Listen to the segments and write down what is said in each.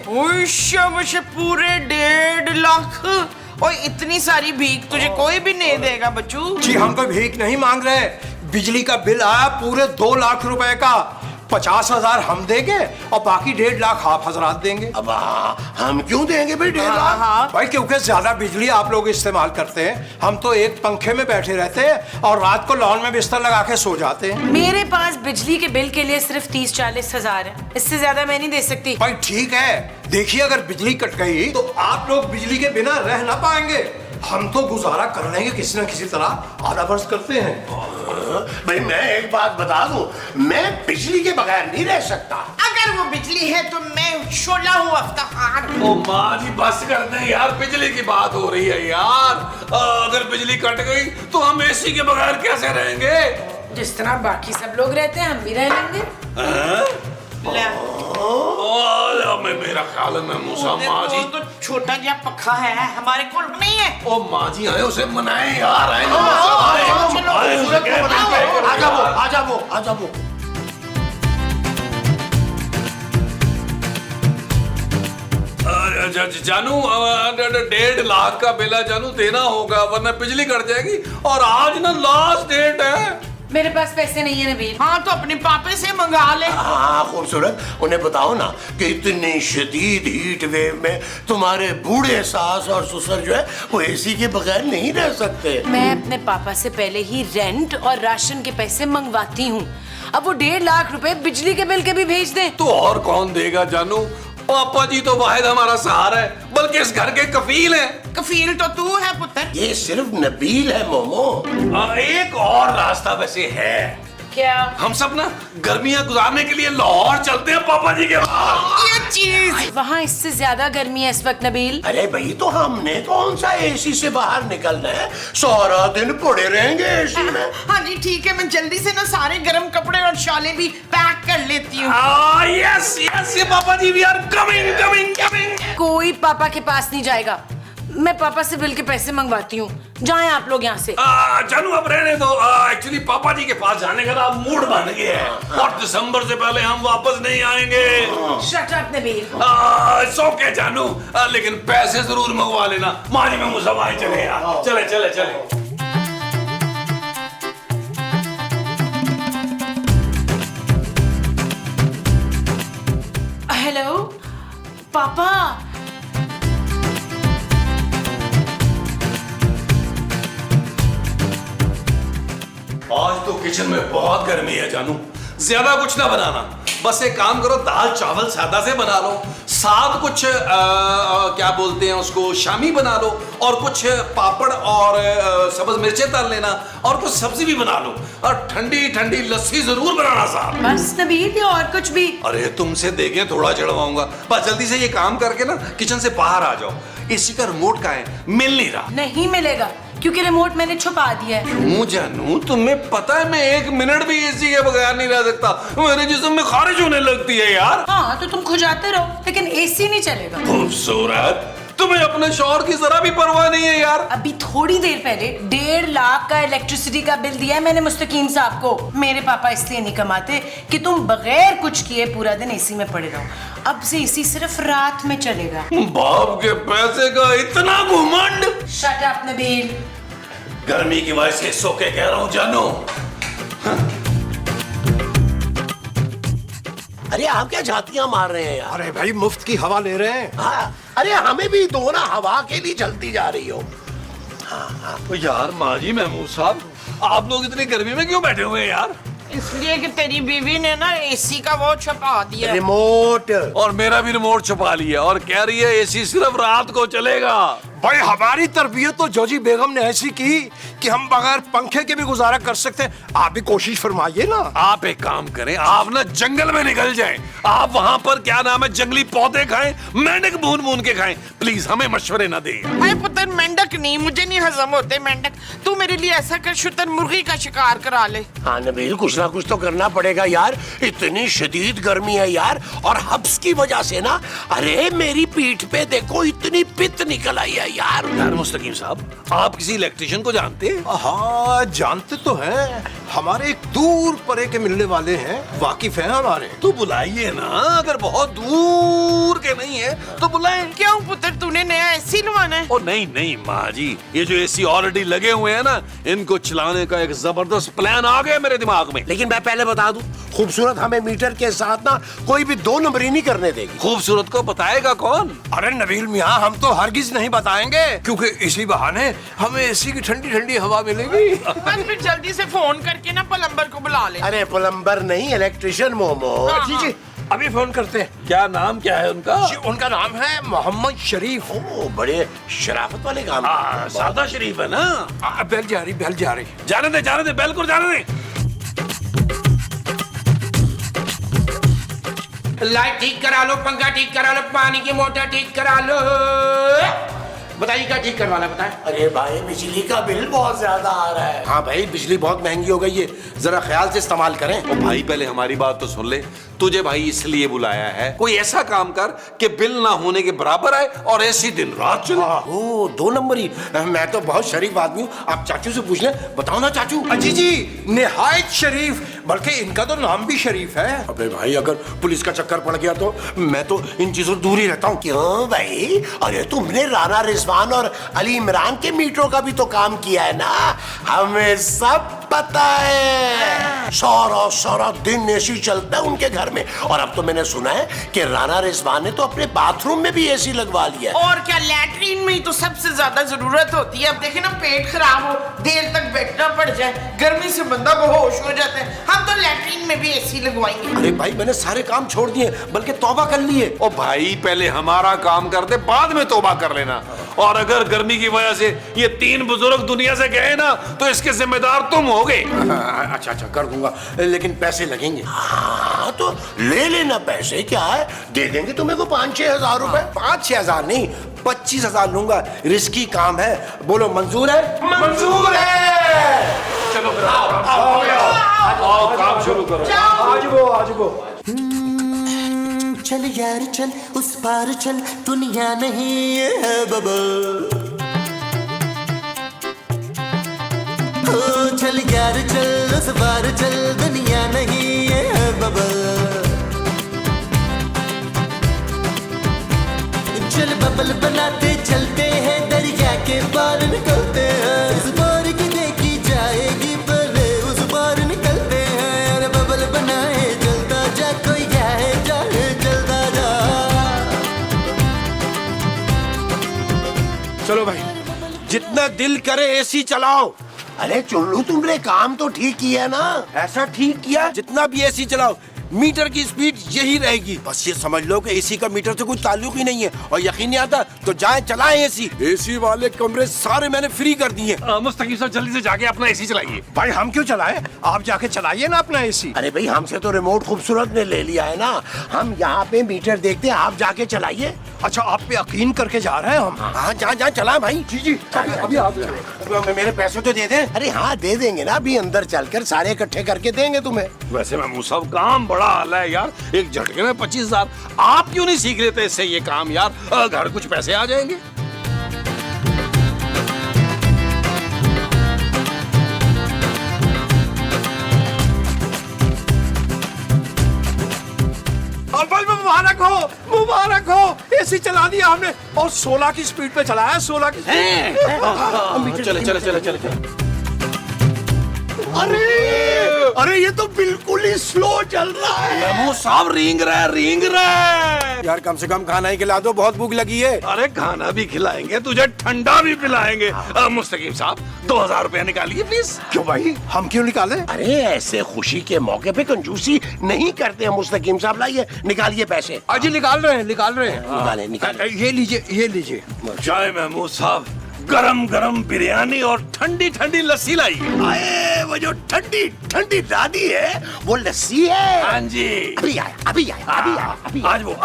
मुझे पूरे 1.5 लाख। और इतनी सारी भीख तुझे कोई भी नहीं देगा बच्चू। जी हम कोई भीख नहीं मांग रहे। बिजली का बिल आया पूरे 2 लाख रुपए का। 50,000 हम देंगे और बाकी 1.5 लाख आप हजरात देंगे। अब हम क्यों देंगे भाई 1.5 लाख? भाई क्योंकि ज्यादा बिजली आप लोग इस्तेमाल करते हैं। हम तो एक पंखे में बैठे रहते हैं और रात को लॉन में बिस्तर लगा के सो जाते हैं। मेरे पास बिजली के बिल के लिए सिर्फ 30-40 हजार है, इससे ज्यादा मैं नहीं दे सकती। भाई ठीक है, देखिए अगर बिजली कट गई तो आप लोग बिजली के बिना रह ना पाएंगे। हम तो गुजारा कर लेंगे किसी न किसी तरह, आधा वर्ष करते हैं। भाई मैं एक बात बता दूं, मैं बिजली के बगैर नहीं रह सकता। अगर वो बिजली है तो मैं शोला हूँ अफ्तार। ओ माँ जी बस कर दे यार, बिजली की बात हो रही है यार। अगर बिजली कट गई तो हम एसी के बगैर कैसे रहेंगे? जिस तरह बाकी सब लोग रहते हैं हम भी रह लेंगे। मेरा ख्याल है मैं मूसा माँ जी तो छोटा जिहा पखा है, हमारे को नहीं है। ओ माँ जी आए उसे मनाए यार, आए ना आ जाओ। जानू 1.5 लाख का बिल है जानू, देना होगा वरना बिजली कट जाएगी। और आज ना लास्ट डेट है। मेरे पास पैसे नहीं है नबील। हाँ तो अपने पापे से मंगा ले। हाँ खूबसूरत, उन्हें बताओ ना कि इतनी शदीद हीट वेव में तुम्हारे बूढ़े सास और ससुर जो है वो एसी के बगैर नहीं रह सकते। मैं अपने पापा से पहले ही रेंट और राशन के पैसे मंगवाती हूँ। अब वो 1.5 लाख रुपए बिजली के बिल के भी भेज दें तो और कौन देगा जानू? पापा जी तो वाहिद हमारा सहारा है, बल्कि इस घर के कफील हैं। कफील तो तू है पुत्र। ये सिर्फ नबील है मोमो। एक और रास्ता वैसे है। क्या? हम सब ना गर्मियां गुजारने के लिए लाहौर चलते हैं पापा जी के पास। ये चीज वहाँ इससे ज्यादा गर्मी है इस वक्त नबील। अरे भाई तो हमने कौन सा एसी से बाहर निकलना है, सारा दिन पड़े रहेंगे एसी में। हाँ जी ठीक है, मैं जल्दी से ना सारे गर्म कपड़े और शाले भी पैक कर लेती हूँ। Yes yes papa ji we are coming. कोई पापा के पास नहीं जाएगा। मैं पापा से बिल के पैसे मंगवाती हूँ, जाएं आप लोग यहाँ से। जानू अब रहने दो। एक्चुअली पापा जी के पास जाने का ना मूड बन गया है और दिसंबर से पहले हम वापस नहीं आएंगे। Shut up Nabeel. It's okay जानू, लेकिन पैसे जरूर मंगवा लेना। माँ जी में मुसवाए चले यार, चले। हेलो पापा। आज तो किचन में बहुत गर्मी है जानू, ज्यादा कुछ ना बनाना। बस एक काम करो, दाल चावल सादा से बना लो, साथ कुछ क्या बोलते हैं उसको, शामी बना लो, और कुछ पापड़ और सब्ज मिर्चें तल लेना, और कुछ सब्जी भी बना लो, और ठंडी ठंडी लस्सी जरूर बनाना साहब। बस नबील या और कुछ भी? अरे तुमसे देखें थोड़ा चढ़वाऊंगा। बस जल्दी से ये काम करके ना किचन से बाहर आ जाओ। एसी का रिमोट कहाँ है? मिल नहीं रहा। नहीं मिलेगा क्योंकि रिमोट मैंने छुपा दिया है। क्यों जानू, तुम्हें पता है मैं 1 मिनट भी एसी के बगैर नहीं रह सकता, मेरे जिस्म में खारिश होने लगती है यार। हाँ तो तुम खुजाते रहो लेकिन एसी नहीं चलेगा। खूबसूरत, तुम्हें अपने शौहर की जरा भी परवाह नहीं है यार। अभी थोड़ी देर पहले 1.5 लाख का इलेक्ट्रिसिटी का बिल दिया है मैंने मुस्तकीम साहब को। मेरे पापा इसलिए नहीं कमाते कि तुम बगैर कुछ किए पूरा दिन एसी में पड़े रहो। अब से एसी सिर्फ रात में चलेगा। बाप के पैसे का इतना घुमंड। Shut up Nabeel. गर्मी की वजह से सो के कह रहा हूँ जानू। अरे आप क्या झातियां मार रहे हैं यार? अरे भाई मुफ्त की हवा ले रहे हैं। हाँ, अरे हमें भी दो ना, हवा के लिए जलती जा रही हो। तो यार माँ जी महमूद साहब, आप लोग इतनी गर्मी में क्यों बैठे हुए हैं यार? इसलिए कि तेरी बीवी ने ना एसी का वो छुपा दिया। रिमोट। और मेरा भी रिमोट छुपा लिया और कह रही है एसी सिर्फ रात को चलेगा। भाई हमारी तरबियत तो जोजी बेगम ने ऐसी की कि हम बगैर पंखे के भी गुजारा कर सकते हैं। आप भी कोशिश फरमाइए ना। आप एक काम करें, आप ना जंगल में निकल जाएं। आप वहाँ पर क्या नाम है जंगली पौधे खाएं, मेंढक भून भून के खाएं। प्लीज हमें मशवरे ना दें। अरे पुत्र मेंढक नहीं, मुझे नहीं हजम होते मेंढक। तू मेरे लिए ऐसा कर, शुतर मुर्गी का शिकार करा ले। हाँ नबील, कुछ ना कुछ तो करना पड़ेगा यार। इतनी शदीद गर्मी है यार, और हब्स की वजह से ना, अरे मेरी पीठ पे देखो इतनी पित्त निकल आई है यार। यार मुस्तकीम साहब, आप किसी इलेक्ट्रिशियन को जानते हैं? हाँ जानते तो हैं, हमारे एक दूर परे के मिलने वाले हैं, वाकिफ हैं हमारे। तो बुलाइए ना, अगर बहुत दूर के नहीं है तो बुलाएं। क्यों पुत्र, तूने नया एसी लवाना है? ओ नहीं नहीं माँ जी, ये जो एसी ऑलरेडी लगे हुए हैं ना, इनको चलाने का एक जबरदस्त प्लान आ गया मेरे दिमाग में। लेकिन मैं पहले बता दूं, खूबसूरत हमें मीटर के साथ ना कोई भी 2 नंबरी नहीं करने देगी। खूबसूरत को बताएगा कौन? अरे नबील मियाँ, हम तो हरगिज नहीं बताएंगे, क्योंकि इसी बहाने हमें एसी की ठंडी ठंडी हवा मिलेगी। बस फिर जल्दी से फोन करके ना प्लम्बर को बुला ले। अरे प्लम्बर नहीं, इलेक्ट्रिशियन मोमो। जी जी, अभी फोन करते हैं। क्या नाम क्या है उनका? जी, उनका नाम है मोहम्मद शरीफ। ओ, बड़े शराफत वाले काम। सादा शरीफ है ना? बेल जा रही, बेल जा रही। जाने दे, बेल को जाने दे। लाइट ठीक करा लो, पंखा ठीक करा लो, पानी की मोटर ठीक करा लो। बताइए क्या ठीक करवाना, बताएं। अरे भाई, बिजली का बिल बहुत ज्यादा आ रहा है। हाँ भाई, बिजली बहुत महंगी हो गई है, जरा ख्याल से इस्तेमाल करें। ओ भाई, पहले हमारी बात तो सुन ले। तुझे भाई इसलिए बुलाया है, कोई ऐसा काम कर कि बिल ना होने के बराबर आए और ऐसी दिन रात चले। ओ, 2 नंबरी। मैं तो बहुत शरीफ आदमी हूँ, आप चाचू से पूछ लें। बताओ ना चाचू। जी जी, निहायत शरीफ, बल्कि इनका तो नाम भी शरीफ है। अबे भाई, अगर पुलिस का चक्कर पड़ गया तो मैं तो इन चीजों से दूर ही रहता हूँ। क्यों भाई? अरे तुमने राना रिजवान और अली इमरान के मीटरों का भी तो काम किया है ना, हमें सब पता है। सारा दिन एसी चलता है उनके घर में। और अब तो मैंने सुना है कि राना रिजवान ने तो अपने बाथरूम में भी एसी लगवा लिया है। और क्या, लैट्रीन में ही तो सबसे ज्यादा जरूरत होती है। अब देखे ना, पेट खराब हो, देर तक बैठना पड़ जाए, गर्मी से बंदा बेहोश हो जाता है, हम तो लैट्रीन में भी एसी लगवाएंगे। अरे भाई, मैंने सारे काम छोड़ दिए, बल्कि तौबा कर लिए। ओ भाई, पहले हमारा काम कर दे, बाद में तौबा कर लेना। और अगर गर्मी की वजह से ये 3 बुजुर्ग दुनिया से गए ना, तो इसके जिम्मेदार तुम होगे। अच्छा, कर दूंगा, लेकिन पैसे लगेंगे। हाँ, तो ले लेना पैसे, क्या है, दे देंगे तुम्हें को 5-6 हजार रुपए। 5-6 हजार नहीं, 25 हजार लूंगा, रिस्की काम है। बोलो मंजूर है? मंजूर है। चलो फिर आओ, काम शुरू करो। आज वो चल यार चल, उस पार चल, दुनिया नहीं है बबल। ओ चल यार चल, उस पार चल, दुनिया नहीं है बबल। चल बबल बनाते चलते हैं, दरिया के पार निकलते हैं। इस पार की देखी जाएगी, पहले उस पार निकलते हैं। अरे बबल बनाए चलता जा, कोई जाए जाए चलता जा। चलो भाई, जितना दिल करे एसी चलाओ। अरे चुल्लू, तुमने काम तो ठीक किया ना? ऐसा ठीक किया, जितना भी एसी चलाओ मीटर की स्पीड यही रहेगी। बस ये समझ लो कि एसी का मीटर से कोई ताल्लुक ही नहीं है। और यकीन नहीं आता तो जाएं चलाएं एसी। एसी वाले कमरे सारे मैंने फ्री कर दिए। मुस्तकीम साहब, जल्दी से जाके अपना एसी चलाइए। भाई हम क्यों चलाएं, आप जाके चलाइए ना अपना एसी। अरे भाई, हमसे तो रिमोट खूबसूरत ने ले लिया है ना, हम यहाँ पे मीटर देखते हैं, आप जाके चलाइए। अच्छा, आप पे यकीन करके जा रहे हैं हम। हाँ, जहाँ चला भाई। जी, अभी आप मेरे पैसे तो दे दें। अरे हाँ, दे देंगे ना, अभी अंदर चलकर सारे इकट्ठे करके देंगे तुम्हें। वैसे मैं मुसब, काम बड़ा आला है यार, एक झटके में 25 हजार। आप क्यों नहीं सीख लेते इससे ये काम यार, घर कुछ पैसे आ जाएंगे। और भाई मुबारक हो, एसी चला दिया हमने। और 16 की स्पीड पे चलाया, 16 की चले। अरे ये तो बिल्कुल ही स्लो चल रहा है। मेमू साहब, रेंग रहा है। यार कम से कम खाना ही खिला दो, बहुत भूख लगी है। अरे खाना भी खिलाएंगे, तुझे ठंडा भी पिलाएंगे। मुस्तकीम साहब, 2000 रुपया निकालिए प्लीज। क्यों भाई, हम क्यों निकाले? अरे ऐसे खुशी के मौके पे कंजूसी नहीं करते हैं मुस्तकीम साहब। लाइए, निकालिए पैसे। अजी निकाल रहे हैं। निकाले। ये लीजिए। चाय महमूद साहब, गरम गरम बिरयानी और ठंडी ठंडी लस्सी लाइए। आए, वो जो ठंडी ठंडी दादी है, वो लस्सी है। हाँ जी, अभी आया। आज वो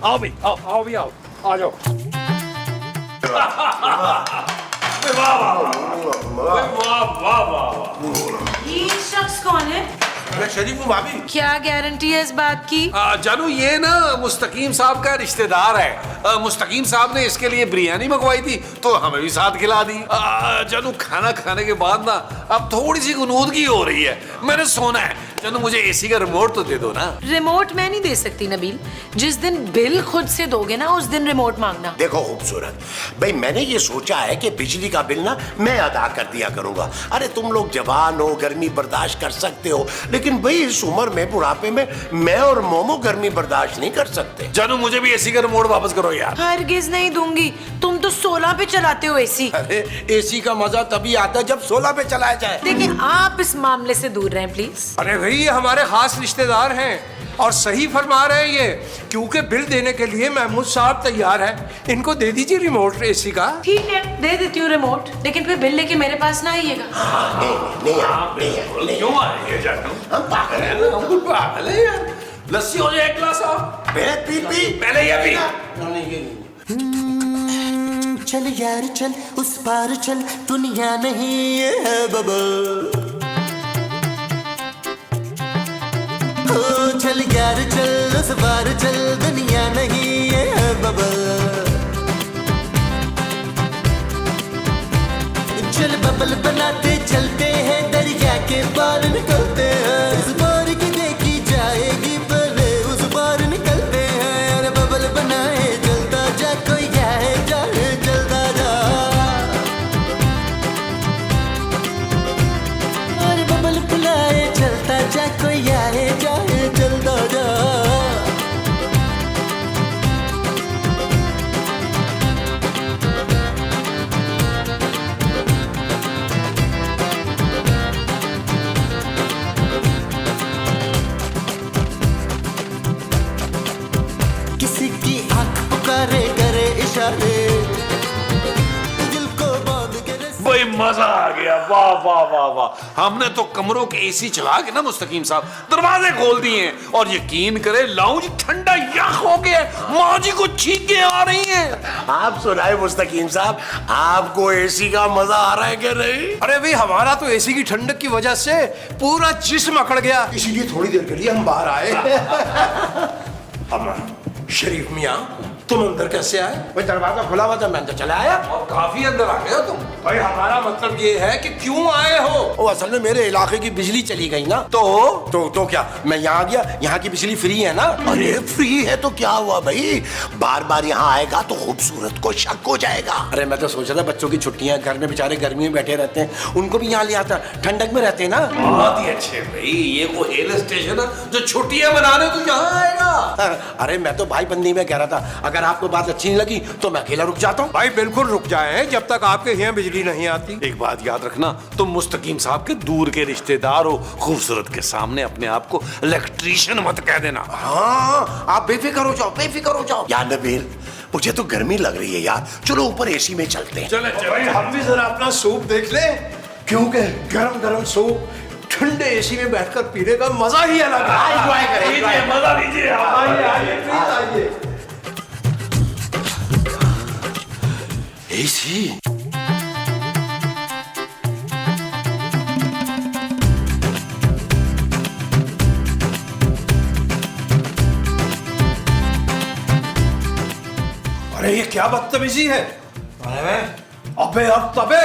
आओ भाई, आओ भी आओ, आ जाओ। वाह। ये शख्स कौन है? मैं शरीफ हूँ भाभी। क्या गारंटी है इस बात की? जानू ये ना मुस्तकीम साहब का रिश्तेदार है। मुस्तकीम साहब ने इसके लिए बिरयानी मंगवाई थी तो हमें भी साथ खिला दी। जानू खाना खाने के बाद ना अब थोड़ी सी गुनूदगी हो रही है, मैंने सोना है। जानू मुझे एसी का रिमोट तो दे दो ना। रिमोट मैं नहीं दे सकती नबील, जिस दिन बिल खुद से दोगे ना उस दिन रिमोट मांगना। देखो खूबसूरत भाई, मैंने ये सोचा है कि बिजली का बिल ना मैं अदा कर दिया करूंगा। अरे तुम लोग जवान हो, गर्मी बर्दाश्त कर सकते हो, लेकिन भाई इस उम्र में, बुढ़ापे में मैं और मोमो गर्मी बर्दाश्त नहीं कर सकते। जानू मुझे भी एसी का रिमोट वापस करो यार। हरगिज नहीं दूंगी, तुम तो 16 पे चलाते हो एसी। अरे एसी का मजा तभी आता है जब 16 पे चलाया जाए। देखिए आप इस मामले से दूर रहें प्लीज। अरे भाई ये हमारे खास रिश्तेदार हैं और सही फरमा रहे हैं ये, क्योंकि बिल देने के लिए महमूद साहब तैयार हैं। इनको दे दीजिए रिमोट एसी का। ठीक है दे देती हूँ रिमोट, लेकिन फिर बिल लेके मेरे पास ना आइएगा। क्यों आए जानू? हम पागल हैं। हम कुछ पागल है यार। लस्सी हो जाए एक गिलास और। पहले ये पी। चल यार चल उस पार चल, दुनिया नहीं ये है बबल। ओ चल यार चल उस पार चल, दुनिया नहीं ये है बबल। चल बबल बनाते चलते हैं, दरिया के पार निकलते हैं। इस बार की देखी जाएगी पहले उस बार निकलते हैं। अरे बबल बनाए चलता जा, कोई आए जाए चलता जा। अरे बबल बुलाए चलता जा, कोई आए जाए चलता जा। किसी की आंख पुकारे करे इशारे, दिल को बांध के रस्सी। भाई मजा आ गया, वाह वाह वाह वाह। हमने तो कमरों के एसी चला के ना मुस्तकीम साहब दरवाजे खोल दिए हैं, और यकीन करे लाउंज ठंडा यख हो गया, माँ जी को छींके आ रही हैं। आप सुनाए मुस्तकीम साहब, आपको एसी का मजा आ रहा है कि नहीं? अरे भाई हमारा तो एसी की ठंडक की वजह से पूरा जिस्म अकड़ गया, इसीलिए थोड़ी देर के लिए हम बाहर आए। अब शरीफ मियाँ तुम अंदर कैसे आए? भाई दरवाजा खुला हुआ था, मैं तो चला आया। और काफी अंदर आ गए हो तुम। भाई हमारा मतलब ये है कि क्यों आए हो? वो असल में मेरे इलाके की बिजली चली गई ना, तो क्या मैं यहाँ आ गया? यहाँ की बिजली फ्री है ना। अरे फ्री है तो क्या हुआ भाई, बार बार यहाँ आएगा तो खूबसूरत को शक हो जाएगा। अरे मैं तो सोच रहा था बच्चों की छुट्टियां, घर में बेचारे गर्मी में बैठे रहते हैं, उनको भी यहाँ ले आता, ठंडक में रहते हैं ना। बहुत ही अच्छे भाई, ये वो हिल स्टेशन है जो छुट्टियां मनाने तो यहाँ आएगा। अरे मैं तो भाई बंदी में कह रहा था, अगर आपको बात अच्छी नहीं लगी तो मैं अकेला रुक जाता हूँ। भाई बिल्कुल रुक जाए जब तक आपके यहाँ बिजली नहीं आती। एक बात याद रखना, तुम मुस्तकीम साहब के दूर के रिश्तेदार हो, खूबसूरत के सामने अपने आप को इलेक्ट्रीशियन मत कह देना। हाँ आप बेफिक्र हो जाओ, बेफिक्र हो जाओ। यार नबील, मुझे तो गर्मी लग रही है यार, चलो ऊपर एसी में चलते हैं। चले भाई हम भी जरा अपना सूप देख लें, क्योंकि गरम गरम सूप ठंडे एसी में बैठकर पीने का मजा ही अलग है। मजा लीजिए। आइए आइए प्लीज आइए। एसी अरे ये क्या बदतमीजी है? अबे अब तबे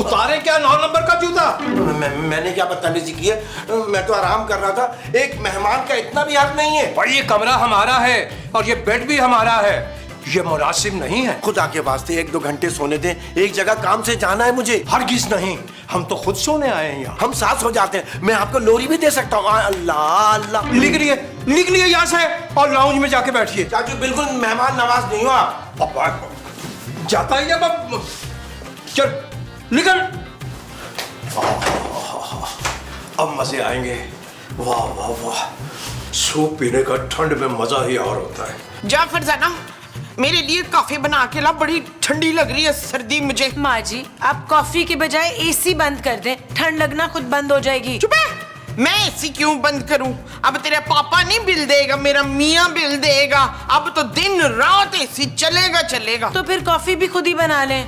उतारे क्या 9 नंबर का जूता? मैंने क्या बदतमीजी की है? मैं तो आराम कर रहा था, एक मेहमान का इतना भी हक नहीं है। भाई ये कमरा हमारा है और ये बेड भी हमारा है, ये मुनासिब नहीं है। खुदा के वास्ते 1-2 घंटे सोने दें, एक जगह काम से जाना है मुझे। हरगिज नहीं, हम तो खुद सोने आए हैं यहाँ। हम साथ हो जाते हैं, मैं आपको लोरी भी दे सकता हूँ। अल्लाह अल्लाह। निकलिए यहाँ से और लाउंज में जाके बैठिए। चाचू बिल्कुल मेहमान नवाज नहीं हो आप। जाता ही अब चल निकल। अब मजे आएंगे। वाह वाह वाह, सूप पीने का ठंड में मजा ही और होता है। जा फरजाना, मेरे लिए कॉफी बना के ला, बड़ी ठंडी लग रही है, सर्दी मुझे। माँ जी आप कॉफी के बजाय एसी बंद कर दें, ठंड लगना खुद बंद हो जाएगी। चुप है, मैं एसी क्यों बंद करूं? अब तेरा पापा नहीं बिल देगा, मेरा मियाँ बिल देगा। अब तो दिन रात एसी चलेगा चलेगा। तो फिर कॉफी भी खुद ही बना लें।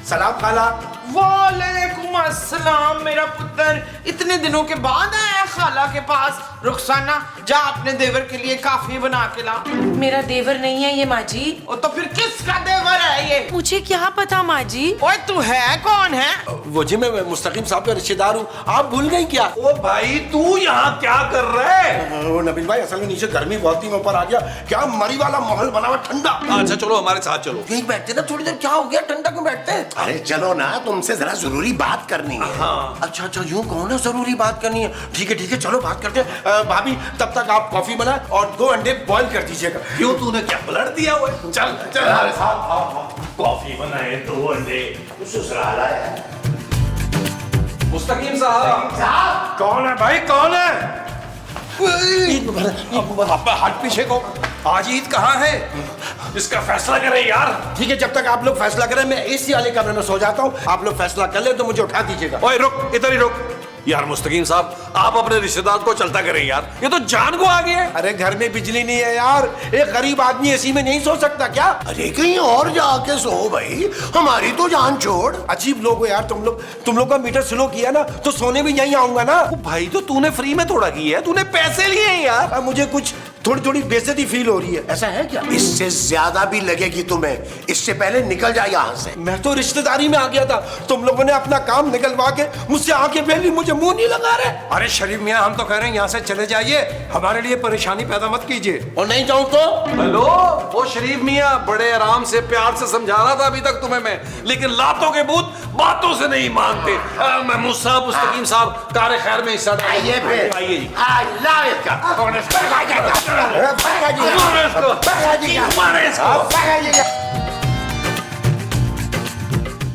सलाम खाला। वालेकुम अस्सलाम मेरा पुत्र, इतने दिनों के बाद आया खाला के पास। रुखसाना जा अपने देवर के लिए काफी बना के ला। मेरा देवर नहीं है ये माँ जी। ओ तो फिर किसका देवर है ये? मुझे क्या पता माँ जी। ओए तू है कौन है? वो जी मैं मुस्तकीम साहब का रिश्तेदार हूँ, आप भूल गई क्या? ओ भाई तू यहाँ क्या कर रहा है? ओ नबील भाई, असल में नीचे गर्मी बहुत थी, मैं ऊपर आ गया। क्या मरी वाला माहौल बना हुआ ठंडा। अच्छा चलो हमारे साथ चलो। यही बैठते ना थोड़ी देर, क्या हो गया, ठंडा क्यों बैठते हैं? अरे चलो ना, तुमसे जरा जरूरी बात करनी है। अच्छा अच्छा, यूं कहो ना, जरूरी बात करनी है। ठीक है चलो बात करते हैं। भाभी तब तक आप कॉफी बनाए और 2 अंडे बॉईल कर दीजिएगा। क्यों तूने क्या ब्लड दिया हुआ है? चल चल हमारे साथ। कॉफी बनाए 2 अंडे, ससुराल आया। मुस्तकीम साहब। कौन है भाई, कौन है? ईद मुबारक। आप हाथ पीछे को। आज ईद कहाँ है? इसका फैसला करें यार। ठीक है, जब तक आप लोग फैसला करें मैं एसी वाले कमरे में सो जाता हूँ। आप लोग फैसला कर ले तो मुझे उठा दीजिएगा। ओए रुक, इधर ही रुक। यार मुस्तकीम साहब, आप अपने रिश्तेदार को चलता करें यार, ये तो जान को आ गया है। अरे घर में बिजली नहीं है यार, एक गरीब आदमी एसी में नहीं सो सकता क्या? अरे कहीं और जाके सो भाई, हमारी तो जान छोड़। अजीब लोग हो यार तुम लोग का मीटर स्लो किया ना तो सोने भी यहीं आऊंगा ना। ओ भाई तो तूने फ्री में थोड़ा की है, तूने पैसे लिए हैं यार। अब मुझे कुछ थोड़ी बेइज्जती फील हो रही है। ऐसा है क्या? इससे ज्यादा भी लगेगी तुम्हें, इससे पहले निकल जा यहाँ से। मैं तो रिश्तेदारी में आ गया था, तुम लोगों ने अपना काम निकलवा के मुझसे आंखें फेर ली, मुझे मुंह नहीं लगा रहे। अरे शरीफ मियाँ, हम तो कह रहे हैं यहाँ से चले जाइए, हमारे लिए परेशानी पैदा मत कीजिए। और नहीं जाऊं तो? हेलो, वो शरीफ मियाँ बड़े आराम से प्यार से समझा रहा था अभी तक तुम्हें मैं, लेकिन लातों के भूत बातों से नहीं मानते। महमूद साहब, मुस्तकीम साहब, कार खैर में हिस्सा आइए फिर। आइए जी। लाओ इसका। मारो इसको। मारो इसको।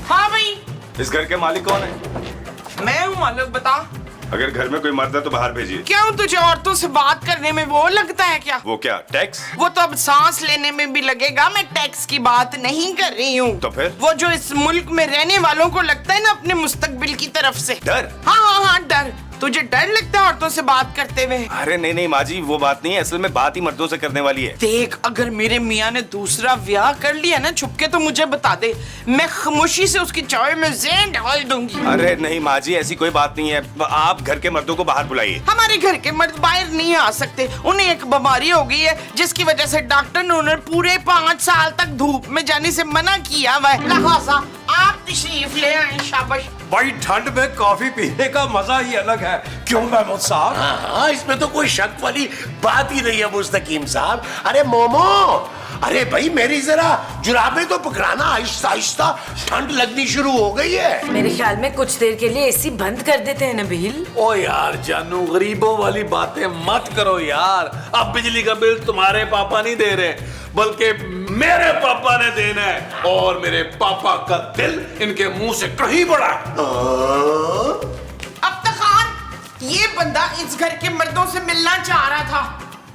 हाँ भाई, इस घर के मालिक कौन है? मैं हूँ मालिक। बता। अगर घर में कोई मर्द है तो बाहर भेजिए। क्यों, तुझे औरतों से बात करने में वो लगता है क्या? वो क्या टैक्स? वो तो अब सांस लेने में भी लगेगा। मैं टैक्स की बात नहीं कर रही हूँ। तो फिर? वो जो इस मुल्क में रहने वालों को लगता है ना अपने मुस्तकबिल की तरफ से। डर? हाँ, डर। तुझे डर लगता है औरतों से बात करते हुए? अरे नहीं माँ जी, वो बात नहीं है, असल में बात ही मर्दों से करने वाली है। देख, अगर मेरे मियाँ ने दूसरा ब्याह कर लिया ना छुपके, तो मुझे बता दे, मैं खामोशी से उसकी चाय में ज़ेन ढाल दूंगी। अरे नहीं माँ जी, ऐसी कोई बात नहीं है, आप घर के मर्दों को बाहर बुलाइए। हमारे घर के मर्द बाहर नहीं आ सकते, उन्हें एक बीमारी हो गई है जिसकी वजह से डॉक्टर ने उन्हें पूरे 5 साल तक धूप में जाने से मना किया हुआ है। लिहाजा आप तशरीफ ले आए। शाबाश। भाई ठंड में कॉफी पीने का मजा ही अलग है, क्यों महमूद साहब? हाँ, इसमें तो कोई शक वाली बात ही नहीं है मुस्तकीम साहब। अरे मोमो, अरे भाई मेरी जरा जुराबें तो पकड़ाना, आहिस्ता आहिस्ता ठंड लगनी शुरू हो गई है। मेरे ख्याल में कुछ देर के लिए एसी बंद कर देते हैं नबील। ओ यार जानू, गरीबों वाली बातें मत करो यार। अब बिजली का बिल तुम्हारे पापा नहीं दे रहे, बल्कि मेरे पापा ने देना है, और मेरे पापा का दिल इनके मुंह से कहीं बड़ा है। अब तक ये बंदा इस घर के मर्दों से मिलना चाह रहा था।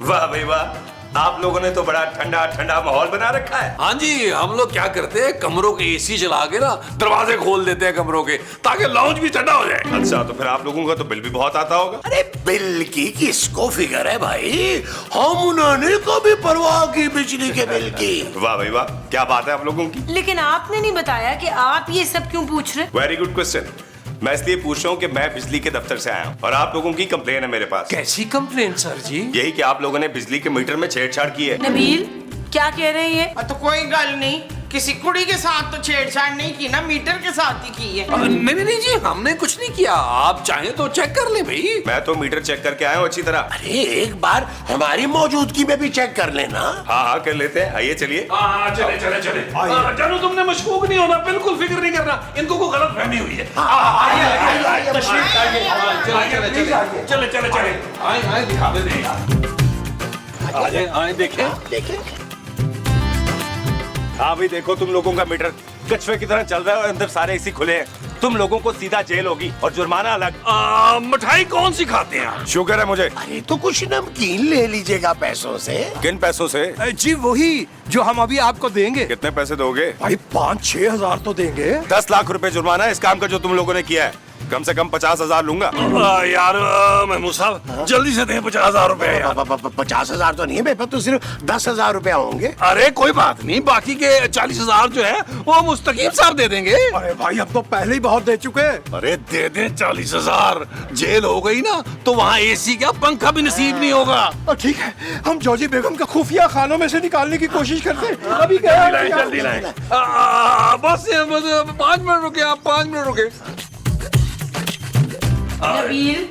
वाह भाई वाह, आप लोगों ने तो बड़ा ठंडा ठंडा माहौल बना रखा है। हाँ जी, हम लोग क्या करते हैं, कमरों के एसी चला के ना दरवाजे खोल देते हैं कमरों के, ताकि लाउंज भी ठंडा हो जाए। अच्छा, तो फिर आप लोगों का तो बिल भी बहुत आता होगा। अरे बिल की किसको फिक्र है भाई, हम उन्होंने कभी परवाह की बिजली के बिल की। वाह भाई वाह, क्या बात है आप लोगों की। लेकिन आपने नहीं बताया कि आप ये सब क्यों पूछ रहे? Very good question. मैं इसलिए पूछ रहा हूँ कि मैं बिजली के दफ्तर से आया हूँ और आप लोगों की कंप्लेन है मेरे पास। कैसी कंप्लेन सर जी? यही कि आप लोगों ने बिजली के मीटर में छेड़छाड़ की है। नबील, क्या कह रहे हैं ये? तो कोई गल नहीं, किसी कुड़ी के साथ तो छेड़छाड़ नहीं की ना, मीटर के साथ ही की है। नहीं जी, हमने कुछ नहीं किया, आप चाहें तो चेक कर ले भाई। मैं तो मीटर चेक करके आया हूँ अच्छी तरह। अरे एक बार हमारी मौजूदगी में भी चेक कर लेना। हाँ कर लेते हैं, आइए चलिए। चले। जानू, तुमने मशकूक नहीं होना, बिल्कुल फिक्र नहीं करना, इनको कोई गलत फहमी हुई है। चले। आए दिखा दे यार। आए देखें। हाँ भाई देखो, तुम लोगों का मीटर कछुए की तरह चल रहा है और अंदर सारे एसी खुले हैं। तुम लोगों को सीधा जेल होगी और जुर्माना अलग। मिठाई कौन सी खाते हैं? शुगर है मुझे। अरे तो कुछ नमकीन ले लीजिएगा पैसों से। किन पैसों से? जी वही जो हम अभी आपको देंगे। कितने पैसे दोगे? भाई 5-6 हजार तो देंगे। 10 लाख रुपए जुर्माना है इस काम का जो तुम लोगों ने किया है। कम से कम 50,000 लूंगा। यार महमूद साहब जल्दी से दें 50,000 रुपए यार। 50,000 तो नहीं है मेरे पास, तो सिर्फ 10,000 रुपया होंगे। अरे कोई बात नहीं, बाकी के 40,000 जो है वो मुस्तकीम साहब दे देंगे। अरे भाई अब तो पहले ही बहुत दे चुके हैं। अरे दे दें 40,000, जेल हो गई ना तो वहाँ एसी क्या पंखा भी नसीब नहीं होगा। ठीक है, हम जॉजी बेगम का खुफिया खानों में से निकालने की कोशिश करते हैं। अभी गया जल्दी लाएं। बस 5 मिनट रुके आप, 5 मिनट रुके। नबील,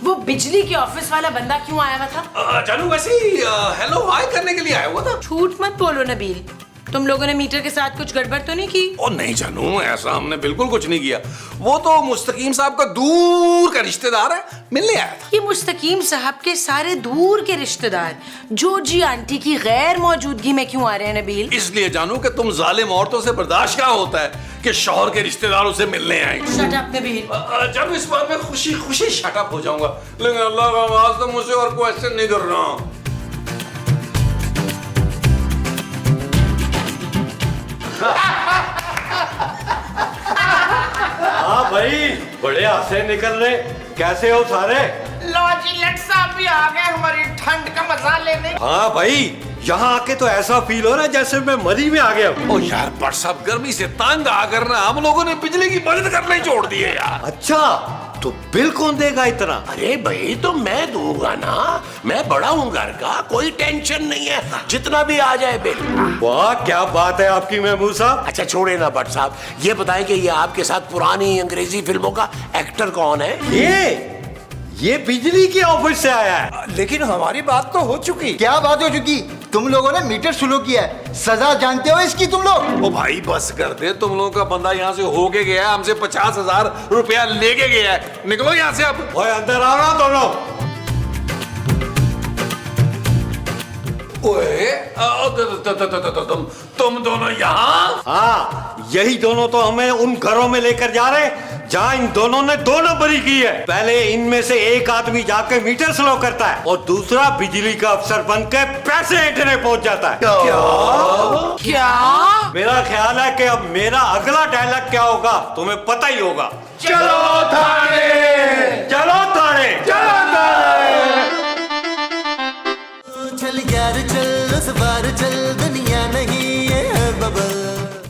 वो बिजली के ऑफिस वाला बंदा क्यों आया हुआ था? जानू वैसे ही हेलो हाय करने के लिए आया हुआ था। झूठ मत बोलो नबील, तुम लोगों ने मीटर के साथ कुछ गड़बड़ तो नहीं की? ओ नहीं जानू, ऐसा हमने बिल्कुल कुछ नहीं किया। वो तो मुस्तकीम साहब का दूर का रिश्तेदार है, मिलने आया था। ये मुस्तकीम साहब के सारे दूर के रिश्तेदार जोजी आंटी की गैर मौजूदगी में क्यों आ रहे हैं नबील? इसलिए जानू कि तुम जालिम औरतों से बर्दाश्त क्या होता है कि शौहर के रिश्तेदारों से मिलने आए। Shut up Nabeel. जानू इस बात में खुशी खुशी शट अप हो जाऊंगा, लेकिन अल्लाह का वास्ता मुझे और क्वेश्चन नहीं कर रहा। हाँ भाई, बड़े हासे निकल रहे, कैसे हो सारे? लो जी, लट साहब भी आ गए हमारी ठंड का मजा लेने। हाँ भाई, यहाँ आके तो ऐसा फील हो रहा है जैसे मैं मरी में आ गया हूँ। ओ यार बट साहब, गर्मी से तंग आकर ना हम लोगों ने बिजली की मदद करना ही छोड़ दी है यार। अच्छा, तो बिल कौन देगा इतना? अरे भाई तो मैं दूंगा ना, मैं बड़ा हूँ घर का, कोई टेंशन नहीं है, जितना भी आ जाए बिल। वाह क्या बात है आपकी महमूद साहब। अच्छा छोड़े ना भट्ट साहब, ये बताएं कि ये आपके साथ पुरानी अंग्रेजी फिल्मों का एक्टर कौन है? ये बिजली के ऑफिस से आया है। लेकिन हमारी बात तो हो चुकी। क्या बात हो चुकी? तुम लोगों ने मीटर स्लो किया है, सजा जानते हो इसकी तुम लोग? ओ भाई बस कर दे, तुम लोगों का बंदा यहाँ से होके गया है, हमसे 50,000 रुपया लेके गया है। निकलो यहाँ से अब। ओए अंदर आओ ना दोनों। ओए तुम दोनों यहाँ? हाँ, यही दोनों तो हमें उन घरों में लेकर जा रहे हैं जहाँ इन दोनों ने 2 नंबरी की है। पहले इनमें से एक आदमी जाके मीटर स्लो करता है और दूसरा बिजली का अफसर बनकर पैसे ऐंठने पहुंच जाता है। क्या? मेरा ख्याल है कि अब मेरा अगला डायलॉग क्या होगा तुम्हें पता ही होगा। चलो थाने, चलो थाने, चलो थाने। चल यार चल, उस बार चल